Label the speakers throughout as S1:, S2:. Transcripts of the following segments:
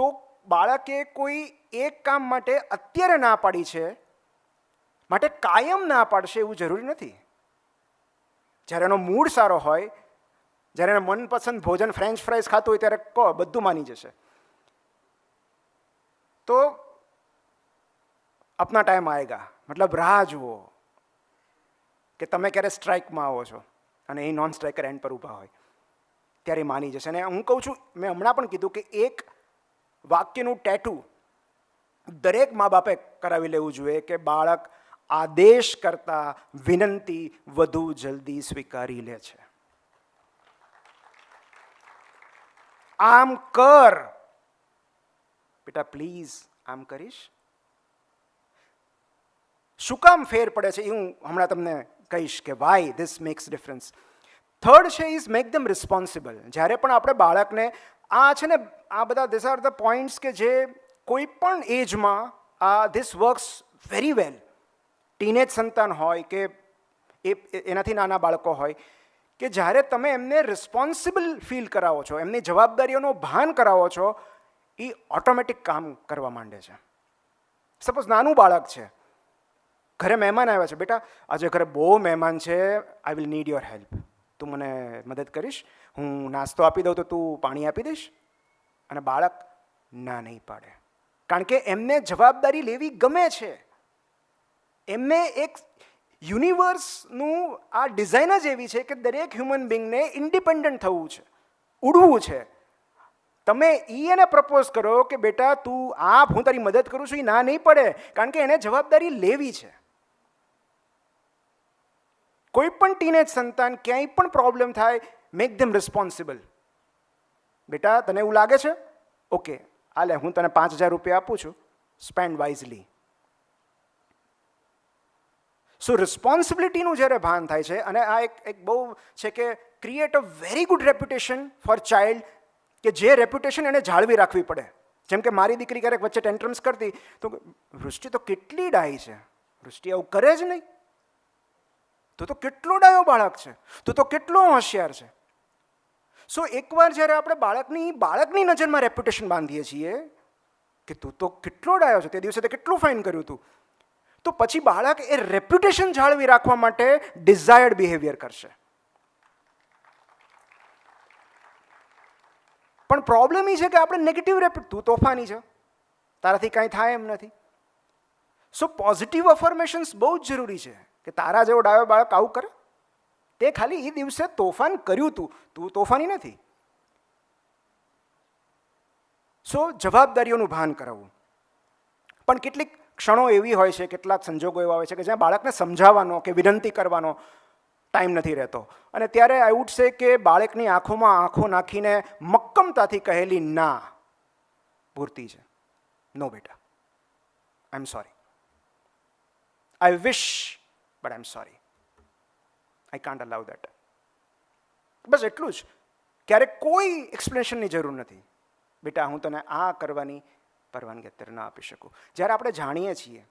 S1: તો બાળકે કોઈ એક કામ માટે અત્યારે ના પાડી છે માટે કાયમ ના પાડશે એવું જરૂરી નથી. જ્યારે એનો મૂડ સારો હોય, જ્યારે એનો મનપસંદ ભોજન ફ્રેન્ચ ફ્રાઈઝ ખાતું હોય ત્યારે કહો, બધું માની જશે. તો अपना टाइम आएगा, मतलब राह જુઓ કે તમે ક્યારે સ્ટ્રાઇકમાં આવો છો અને એ નોન સ્ટ્રાઇકર એન્ડ પર ઊભા હોય ત્યારે માની જશે. અને હું કહું છું, મેં હમણાં પણ કીધું કે એક વાક્યનું ટેટુ દરેક મા બાપે કરાવી લેવું જોઈએ કે બાળક આદેશ કરતા વિનંતી વધુ જલ્દી સ્વીકારી લે છે. આમ કર બેટા, પ્લીઝ આમ કરીશ. શું કામ ફેર પડે છે એ હું હમણાં તમને કહીશ કે why this makes difference. Third છે ઇઝ મેક ધેમ રિસ્પોન્સિબલ. જ્યારે પણ આપણે બાળકને આ છે ને, આ બધા ધીસ આર ધ પોઈન્ટ્સ કે જે કોઈ પણ એજમાં this works very well. Teenage સંતાન હોય કે એનાથી નાના બાળકો હોય, કે જ્યારે તમે એમને રિસ્પોન્સિબલ ફીલ કરાવો છો, એમની જવાબદારીઓનો ભાન કરાવો છો, એ ઓટોમેટિક કામ કરવા માંડે છે. સપોઝ નાનું બાળક છે, ઘરે મહેમાન આવ્યા છે, બેટા આજે ઘરે બહુ મહેમાન છે, I will need your help, તું મને મદદ કરીશ, હું નાસ્તો આપી દઉં તો તું પાણી આપી દઈશ. અને બાળક ના નહીં પાડે, કારણ કે એમને જવાબદારી લેવી ગમે છે. એમને એક યુનિવર્સનું આ ડિઝાઇન જ એવી છે કે દરેક હ્યુમન બિંગને ઇન્ડિપેન્ડન્ટ થવું છે, ઉડવું છે. તમે એને પ્રપોઝ કરો કે બેટા તું આપ, હું તારી મદદ કરું છું, એ ના નહીં પડે, કારણ કે એને જવાબદારી લેવી છે. કોઈ પણ ટીનેજ સંતાન ક્યાંય પણ પ્રોબ્લેમ થાય, મેક ધેમ રિસ્પોન્સિબલ. બેટા તને એવું લાગે છે, ઓકે હાલે હું તને 5,000 રૂપિયા આપું છું, સ્પેન્ડ વાઇઝલી. સો રિસ્પોન્સિબિલિટીનું જ્યારે ભાન થાય છે, અને આ એક બહુ છે કે create a very good reputation for child, કે જે રેપ્યુટેશન એને જાળવી રાખવી પડે. જેમ કે મારી દીકરી ક્યારેક વચ્ચે ટેન્ટ્રમ્સ કરતી, તો વૃષ્ટિ તો કેટલી ડાહી છે, વૃષ્ટિ આવું કરે જ નહીં, તું તો કેટલો ડાયો બાળક છે, તું તો કેટલો હોશિયાર છે. સો એકવાર જ્યારે આપણે બાળકની નજરમાં રેપ્યુટેશન બાંધીએ છીએ કે તું તો કેટલો ડાયો છે, તે દિવસે તે કેટલું ફાઇન કર્યું તું, તો પછી બાળક એ રેપ્યુટેશન જાળવી રાખવા માટે ડિઝાયર્ડ બિહેવિયર કરશે. પણ પ્રોબ્લેમ એ છે કે આપણે નેગેટિવ તું તોફાની છે, તારાથી કાંઈ થાય એમ નથી. સો પોઝિટિવ અફર્મેશન્સ બહુ જ જરૂરી છે કે તારા જેવો ડાયો બાળક આવું કરે, તે ખાલી એ દિવસે તોફાન કર્યું તું તોફાની નથી. સો જવાબદારીઓનું ભાન કરાવવું. પણ કેટલીક ક્ષણો એવી હોય છે, કેટલાક સંજોગો એવા હોય છે કે જ્યાં બાળકને સમજાવવાનો કે વિનંતી કરવાનો ટાઈમ નથી રહેતો, અને ત્યારે આઈ વુડ સે કે બાળકની આંખોમાં આંખો નાખીને મક્કમતાથી કહેલી ના પૂરતી છે. નો બેટા, I am sorry, I wish but I am sorry, I can't allow that. બસ એટલું જ. ક્યારેક કોઈ એક્સપ્લેનેશનની જરૂર નથી. બેટા હું તને આ કરવાની પરવાનગી અત્યારે ના આપી શકું. જ્યારે આપણે જાણીએ છીએ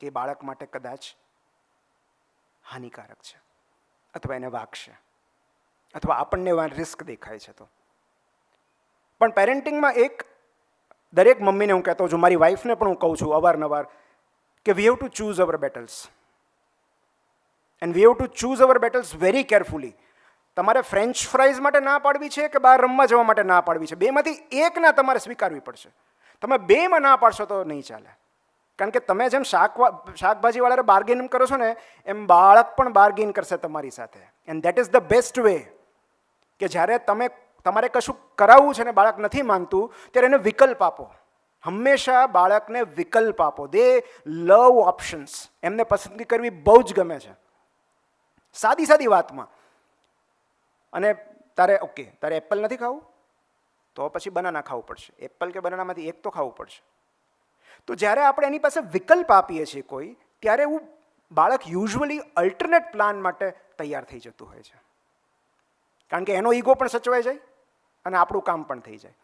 S1: કે બાળક માટે કદાચ હાનિકારક છે, અથવા એને વાગશે, અથવા આપણને રિસ્ક દેખાય છે. તો પણ પેરેન્ટિંગમાં દરેક મમ્મીને હું કહેતો છું, મારી વાઈફને પણ હું કહું છું અવારનવાર, કે we have to choose our battles and we have to choose our battles very carefully. તમારે ફ્રેન્ચ ફ્રાઈઝ માટે ના પાડવી છે કે બહાર રમવા જવા માટે ના પાડવી છે, બેમાંથી એકના તમારે સ્વીકારવી પડશે. તમે બેમાં ના પાડશો તો નહીં ચાલે. કારણ કે તમે જેમ શાકભાજીવાળાને બાર્ગેન કરો છો ને, એમ બાળક પણ બાર્ગેન કરશે તમારી સાથે. And that is the best way, કે જ્યારે તમારે કશું કરાવવું છે ને બાળક નથી માનતું, ત્યારે એને વિકલ્પ આપો. હંમેશા બાળકને વિકલ્પ આપો. દે લવ ઓપ્શન્સ. એમને પસંદગી કરવી બહુ જ ગમે છે, સાદી વાતમાં. અને તારે એપલ નથી ખાવું, તો પછી બનાના ખાવું પડશે. એપલ કે બનાનામાંથી એક તો ખાવું પડશે. તો જ્યારે આપણે એની પાસે વિકલ્પ આપીએ છીએ કોઈ, ત્યારે બાળક યુઝ્યુઅલી અલ્ટરનેટ પ્લાન માટે તૈયાર થઈ જતું હોય છે. કારણ કે એનો ઈગો પણ સચવાઈ જાય અને આપણું કામ પણ થઈ જાય.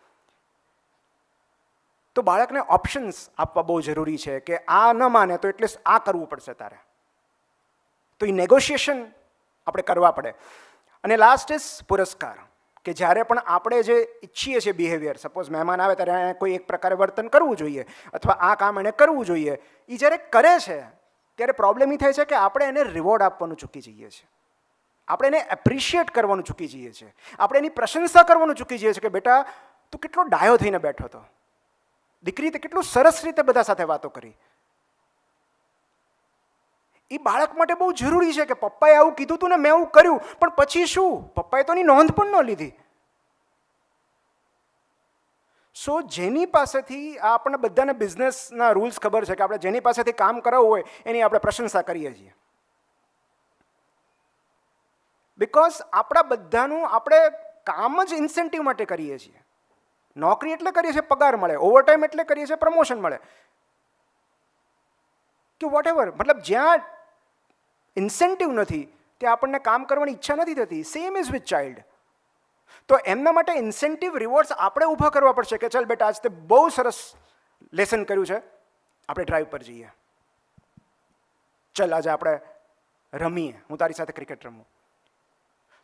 S1: તો બાળકને ઓપ્શન્સ આપવા બહુ જરૂરી છે કે આ ન માને તો એટલીસ્ટ આ કરવું પડશે તારે. તો એ નેગોશિએશન આપણે કરવા પડે. અને લાસ્ટ ઇઝ પુરસ્કાર. કે જ્યારે પણ આપણે જે ઈચ્છીએ છીએ બિહેવિયર, સપોઝ મહેમાન આવે ત્યારે એને કોઈ એક પ્રકારે વર્તન કરવું જોઈએ અથવા આ કામ એને કરવું જોઈએ, એ જ્યારે કરે છે ત્યારે પ્રોબ્લેમ એ થાય છે કે આપણે એને રિવોર્ડ આપવાનું ચૂકી જઈએ છીએ, આપણે એને એપ્રિશિએટ કરવાનું ચૂકી જઈએ છીએ, આપણે એની પ્રશંસા કરવાનું ચૂકી જઈએ છીએ કે બેટા તું કેટલો ડાયો થઈને બેઠો હતો, દીકરી તે કેટલું સરસ રીતે બધા સાથે વાતો કરી. એ બાળક માટે બહુ જરૂરી છે કે પપ્પાએ આવું કીધું હતું ને મેં આવું કર્યું, પણ પછી શું, પપ્પાએ તો એની નોંધ પણ ન લીધી. સો જેની પાસેથી આપણને બધાને બિઝનેસના રૂલ્સ ખબર છે કે આપણે જેની પાસેથી કામ કરાવવું હોય એની આપણે પ્રશંસા કરીએ છીએ, બિકોઝ આપણા બધાનું આપણે કામ જ ઇન્સેન્ટિવ માટે કરીએ છીએ. નોકરી એટલે કરીએ છીએ પગાર મળે, ઓવરટાઈમ એટલે કરીએ છીએ પ્રમોશન મળે, કે વોટ એવર, મતલબ જ્યાં ઇન્સેન્ટિવ નથી ત્યાં આપણને કામ કરવાની ઈચ્છા નથી થતી. Same is with child. તો એમના માટે ઇન્સેન્ટિવ રિવોર્ડ્સ આપણે ઊભા કરવા પડશે કે ચાલ બેટા આજ તે બહુ સરસ લેસન કર્યું છે, આપણે ડ્રાઈવ પર જઈએ, ચાલ આજે આપણે રમીએ, હું તારી સાથે ક્રિકેટ રમું.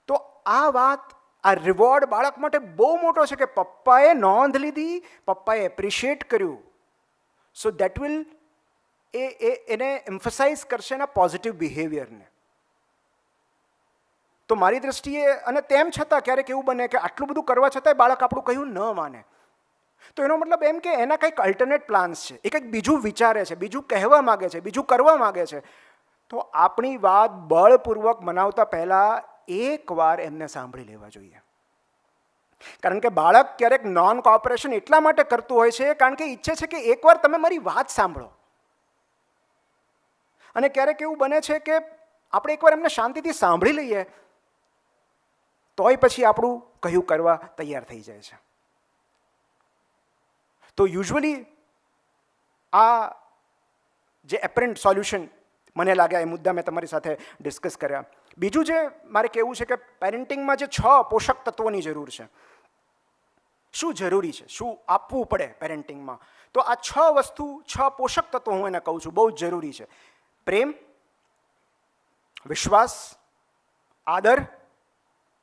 S1: તો આ વાત, આ રિવોર્ડ બાળક માટે બહુ મોટો છે કે પપ્પાએ નોંધ લીધી, પપ્પાએ એપ્રિશિએટ કર્યું. સો દેટ વિલ એને એમ્ફસાઇઝ કરશે એના પોઝિટિવ બિહેવિયરને. તો મારી દ્રષ્ટિએ, અને તેમ છતાં ક્યારેક એવું બને કે આટલું બધું કરવા છતાંય બાળક આપણું કહ્યું ન માને, તો એનો મતલબ એમ કે એના કંઈક અલ્ટરનેટ પ્લાન્સ છે, એ કંઈક બીજું વિચારે છે, બીજું કહેવા માગે છે, બીજું કરવા માગે છે. તો આપણી વાત બળપૂર્વક મનાવતા પહેલાં એકવાર એમને સાંભળી લેવા જોઈએ. કારણ કે બાળક ક્યારેક નોન કોઓપરેશન એટલા માટે કરતું હોય છે કારણ કે ઈચ્છે છે કે એકવાર તમે મારી વાત સાંભળો. અને ક્યારેક એવું બને છે કે આપણે એકવાર એમને શાંતિથી સાંભળી લઈએ તોય પછી આપણું કહ્યું કરવા તૈયાર થઈ જાય છે. તો યુઝ્યુઅલી આ જે એપરન્ટ સોલ્યુશન મને લાગ્યા એ મુદ્દા મેં તમારી સાથે ડિસ્કસ કર્યા. બીજું જે મારે કહેવું છે કે પેરેન્ટિંગમાં જે 6 પોષક તત્વોની જરૂર છે, શું જરૂરી છે, શું આપવું પડે પેરેન્ટિંગમાં, તો આ 6 વસ્તુ, 6 પોષક તત્વો હું એને કહું છું બહુ જ જરૂરી છે. પ્રેમ, વિશ્વાસ, આદર,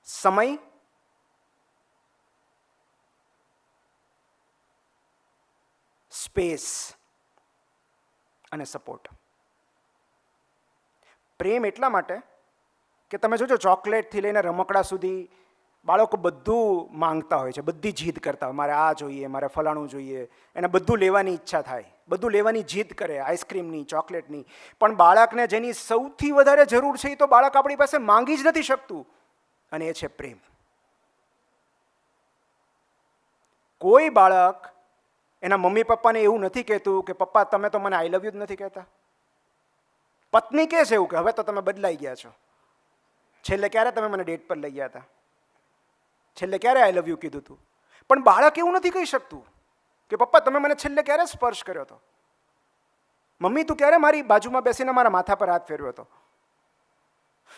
S1: સમય, સ્પેસ અને સપોર્ટ. પ્રેમ એટલા માટે કે તમે જોજો ચોકલેટથી લઈને રમકડા સુધી બાળકો બધું માંગતા હોય છે, બધી જીદ કરતા હોય, મારે આ જોઈએ, મારે ફલાણું જોઈએ, એને બધું લેવાની ઈચ્છા થાય, બધું લેવાની જીદ કરે, આઈસ્ક્રીમની, ચોકલેટની. પણ બાળકને જેની સૌથી વધારે જરૂર છે એ તો બાળક આપણી પાસે માંગી જ નથી શકતું, અને એ છે પ્રેમ. કોઈ બાળક એના મમ્મી પપ્પાને એવું નથી કહેતું કે પપ્પા તમે તો મને આઈ લવ યુ જ નથી કહેતા. પત્ની કહે છે એવું કે હવે તો તમે બદલાઈ ગયા છો, છેલ્લે ક્યારે તમે મને ડેટ પર લઈ ગયા હતા, છેલ્લે ક્યારે આઈ લવ યુ કીધું હતું. પણ બાળક એવું નથી કહી શકતું કે પપ્પા તમે મને છેલ્લે ક્યારે સ્પર્શ કર્યો હતો, મમ્મી તું ક્યારે મારી બાજુમાં બેસીને મારા માથા પર હાથ ફેરવ્યો હતો.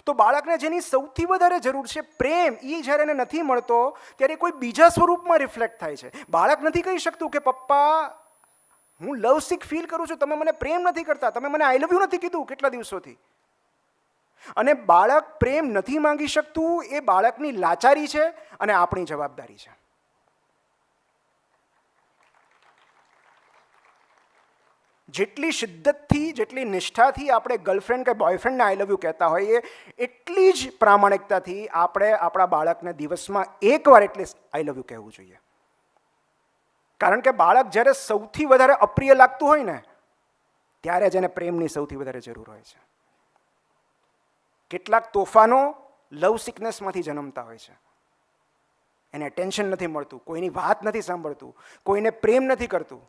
S1: તો બાળકને જેની સૌથી વધારે જરૂર છે પ્રેમ, એ જ્યારે એને નથી મળતો ત્યારે કોઈ બીજા સ્વરૂપમાં રિફ્લેક્ટ થાય છે. બાળક નથી કહી શકતું કે પપ્પા હું લવ સિક ફીલ કરું છું, તમે મને પ્રેમ નથી કરતા, તમે મને આઈ લવ યુ નથી કીધું કેટલા દિવસોથી. અને બાળક પ્રેમ નથી માંગી શકતું, એ બાળકની લાચારી છે અને આપણી જવાબદારી છે. જેટલી શિદ્દતથી, જેટલી નિષ્ઠાથી આપણે ગર્લફ્રેન્ડ કે બોયફ્રેન્ડને આઈ લવ યુ કહેતા હોઈએ, એટલી જ પ્રામાણિકતાથી આપણે આપણા બાળકને દિવસમાં એકવાર એટલીસ્ટ આઈ લવ યુ કહેવું જોઈએ. કારણ કે બાળક જ્યારે સૌથી વધારે અપ્રિય લાગતું હોય ને ત્યારે જ એને પ્રેમની સૌથી વધારે જરૂર હોય છે. કેટલાક તોફાનો લવ સિકનેસમાંથી જન્મતા હોય છે. એને અટેન્શન નથી મળતું, કોઈની વાત નથી સાંભળતું, કોઈને પ્રેમ નથી કરતું.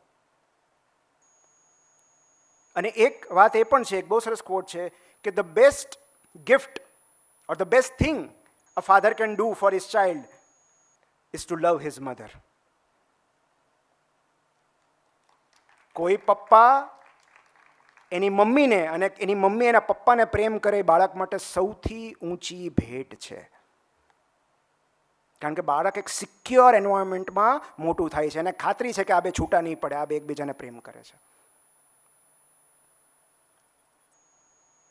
S1: અને એક વાત એ પણ છે, એક બહુ સરસ કોટ છે કે the best gift or the best thing a father can do for his child is two love his mother. કોઈ પપ્પા એની મમ્મીને અને એની મમ્મી એના પપ્પાને પ્રેમ કરે બાળક માટે સૌથી ઊંચી ભેટ છે. કારણ કે બાળક એક સિક્યોર એન્વાયરમેન્ટમાં મોટું થાય છે અને ખાતરી છે કે આ બે છૂટા નહીં પડે, આ બે એકબીજાને પ્રેમ કરે છે.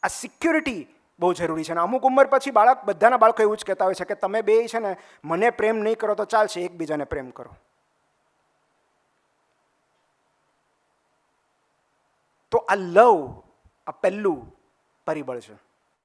S1: આ સિક્યોરિટી બહુ જરૂરી છે. અને અમુક ઉંમર પછી બધાના બાળકો એવું જ કહેતા હોય છે કે તમે બે છે ને મને પ્રેમ નહીં કરો તો ચાલશે, એકબીજાને પ્રેમ કરો. તો આ લવ, આ પહેલું પરિબળ છે.